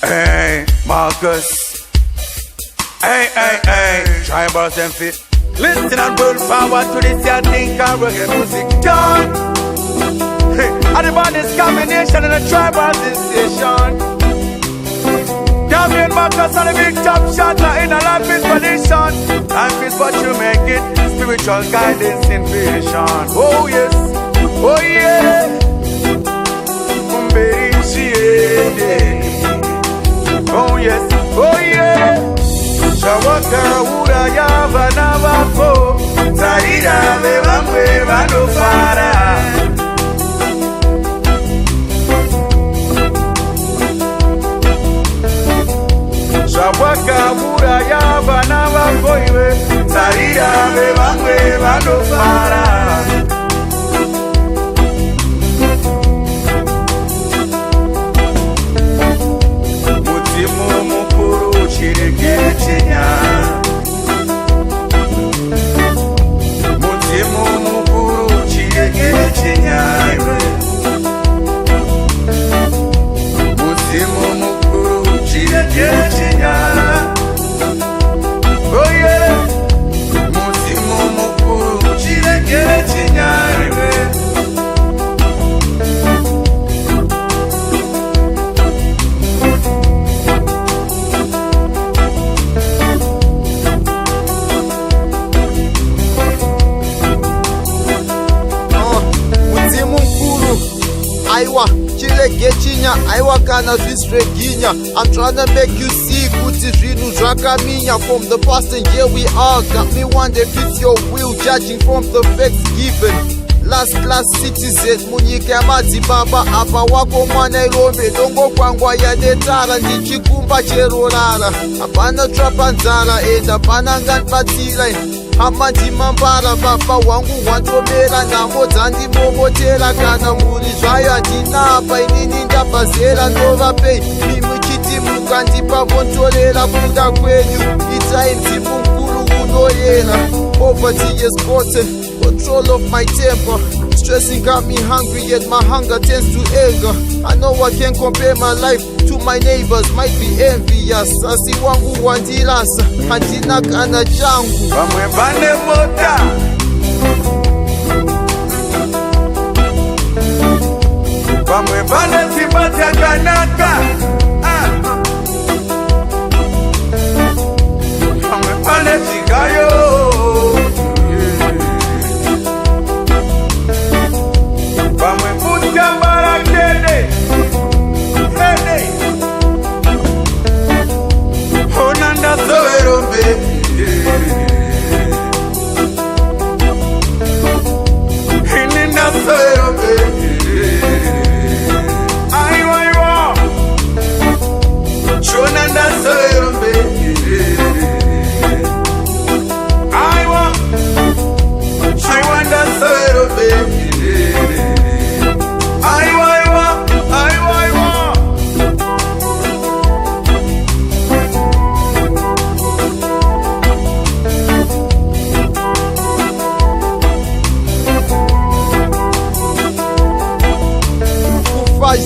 Hey, Marcus. Hey, tribals and fit. Listen and roll forward to this year thing and reggae music done. Hey, and the baddest combination in the tribal station. Damian Marcus and the big top shot in a life is position. Life is what you make it. Spiritual guidance in vision. Oh yes, oh yeah. Oh yes, oh yeah. Shawaka ura ya vana vako. Taira ve vamwe vanofara. Shawaka ura ya vana vako iwe. Taira ve vamwe vanofara. Aiwa, chilege chinya, aiwa kana zvisreginya. I'm tryna make you see kuti zvinhu zvakaminya. From the past and here we are. Got me wonder if it's your will, judging from the facts given. Last class citizen, munyika yamadzibaba. Apa wako mwana irombe, dongo kwangwa yadetara. Ndichikumba cherorara, hapana trapa nzara. Enda hapana nganibatsira. Hama ndimambara, baba wangu wandomera. Nhamo dzandimomotera, kana muri zvayo handina apa. Inini ndabvazera ndovapei, mimuchiti mukandipa vontorera. Kuda kwenyu itai mzimu mukuru unoyera. Poverty is gotten control of my temper. Stressing got me hungry, yet my hunger tends to anger. I know I can't compare my life to my neighbors, might be envious. Asi wangu wandirasa, handina kana changu. Vamwe vane mota, vamwe vane simba chakanaka. Vamwe vane chigayo.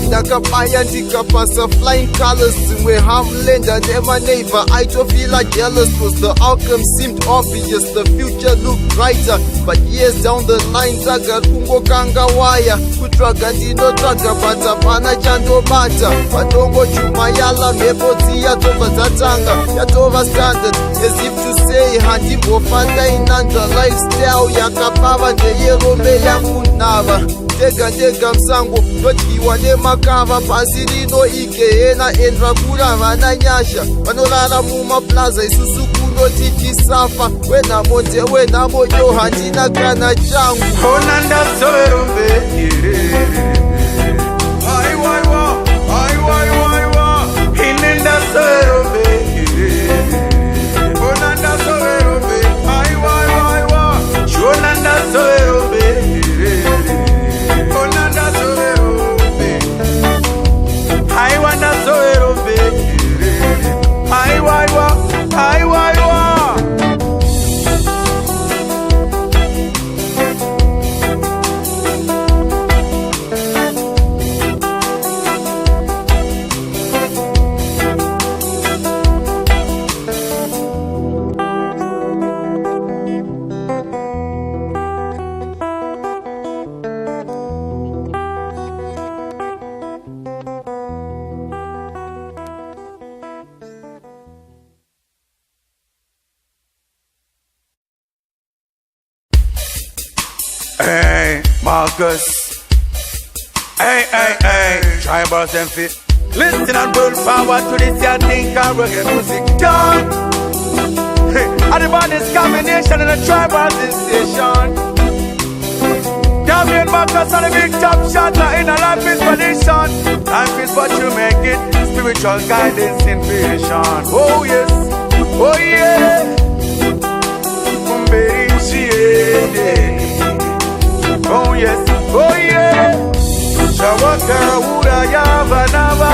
Ndakabaya ndikapasa flying colors. Zimwe hamlenda nema neighbor. I don't feel like jealous, cause the outcome seemed obvious. The future looked brighter, but years down the line taga kungo kanga waya. Kutraga ndino traga bata pana chando bata. Patongo chuma yala mepoti yatova zatanga. Yatova standard, as if to say handimbo fanda inanda. Lifestyle yakapava ndeyerombe yamunava. Tega msango notyiwa nemakava. Pasi rino igehena endrakura vana nyasha. Vanorara mumaplaza isusu kunoti chisafa. Wenamo ndewenamo yo handina kana changu. Ona ndazoverombe ine ndazoverombe. Ona ndazoverombe shona ndazoverombe. Marcus. Hey, hey, hey, tribals them fit. Listen and build forward to this year think and reggae music done. Hey, and the baddest combination in the tribal station. Damian Marcus and the big top shot in a life inspiration. Life is what you make it, spiritual guidance in vision. Oh yes, oh yeah. Oh yes, oh yeah. Shawaka ura ya vanava.